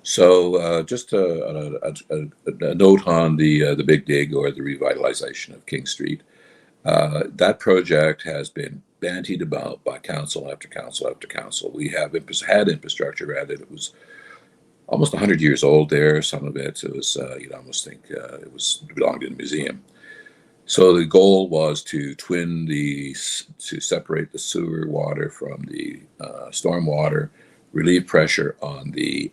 So just a note on the Big Dig or the revitalization of King Street. That project has been bantied about by council after council after council. We have had infrastructure, rather. It was almost 100 years old there. Some of it was, you'd almost think it belonged in a museum. So the goal was to to separate the sewer water from the storm water, relieve pressure on the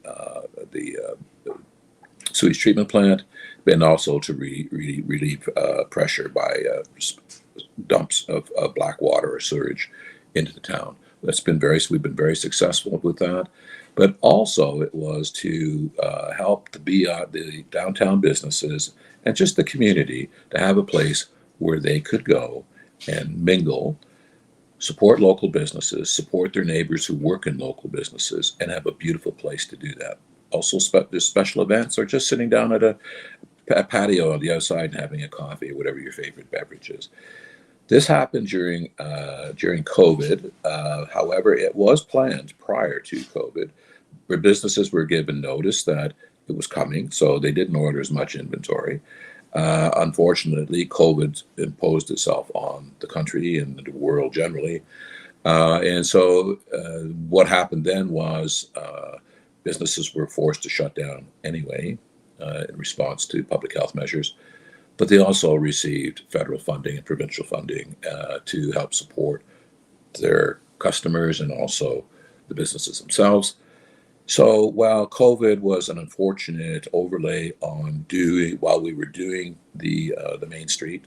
sewage treatment plant, and also to relieve pressure by dumps of black water or sewage into the town. We've been very successful with that, but also it was to help the downtown businesses and just the community to have a place where they could go and mingle, support local businesses, support their neighbors who work in local businesses, and have a beautiful place to do that. Also, there's special events or just sitting down at a patio on the outside and having a coffee or whatever your favorite beverage is. This happened during COVID. However, it was planned prior to COVID, where businesses were given notice that it was coming, so they didn't order as much inventory. Unfortunately, COVID imposed itself on the country and the world generally, and so what happened then was businesses were forced to shut down anyway in response to public health measures. But they also received federal funding and provincial funding to help support their customers and also the businesses themselves. So while COVID was an unfortunate overlay on doing while we were doing the main street,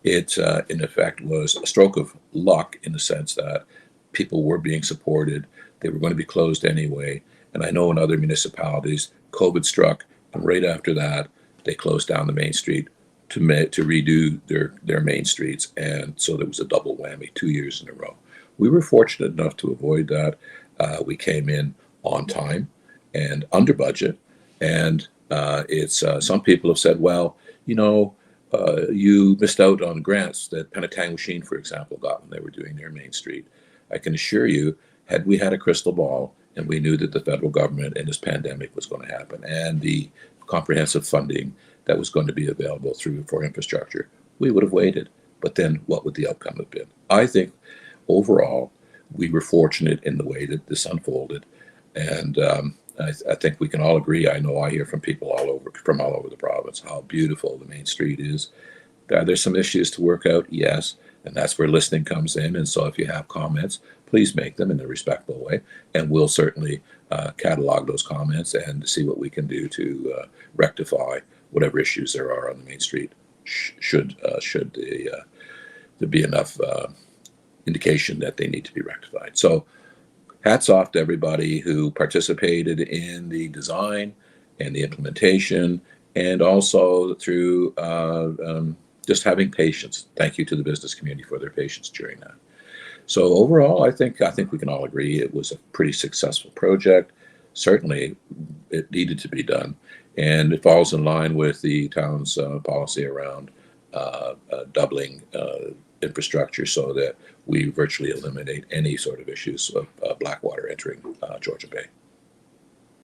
it in effect was a stroke of luck in the sense that people were being supported. They were going to be closed anyway, and I know in other municipalities, COVID struck, and right after that, they closed down the main street to redo their main streets, and so there was a double whammy 2 years in a row. We were fortunate enough to avoid that. We came in on time and under budget, and it's some people have said, well, you missed out on grants that Penetanguishene, for example, got when they were doing their main street. I can assure you, had we had a crystal ball and we knew that the federal government and this pandemic was going to happen and the comprehensive funding that was going to be available for infrastructure, we would have waited. But then what would the outcome have been? I think overall, we were fortunate in the way that this unfolded. And I think we can all agree. I know I hear from people from all over the province, how beautiful the main street is. There's some issues to work out, yes, and that's where listening comes in. And so if you have comments, please make them in a respectful way, and we'll certainly catalog those comments and see what we can do to rectify whatever issues there are on the main street. Should there be enough indication that they need to be rectified. So hats off to everybody who participated in the design and the implementation, and also through just having patience. Thank you to the business community for their patience during that. So overall, I think we can all agree it was a pretty successful project. Certainly, it needed to be done, and it falls in line with the town's policy around doubling infrastructure so that we virtually eliminate any sort of issues of black water entering Georgian Bay.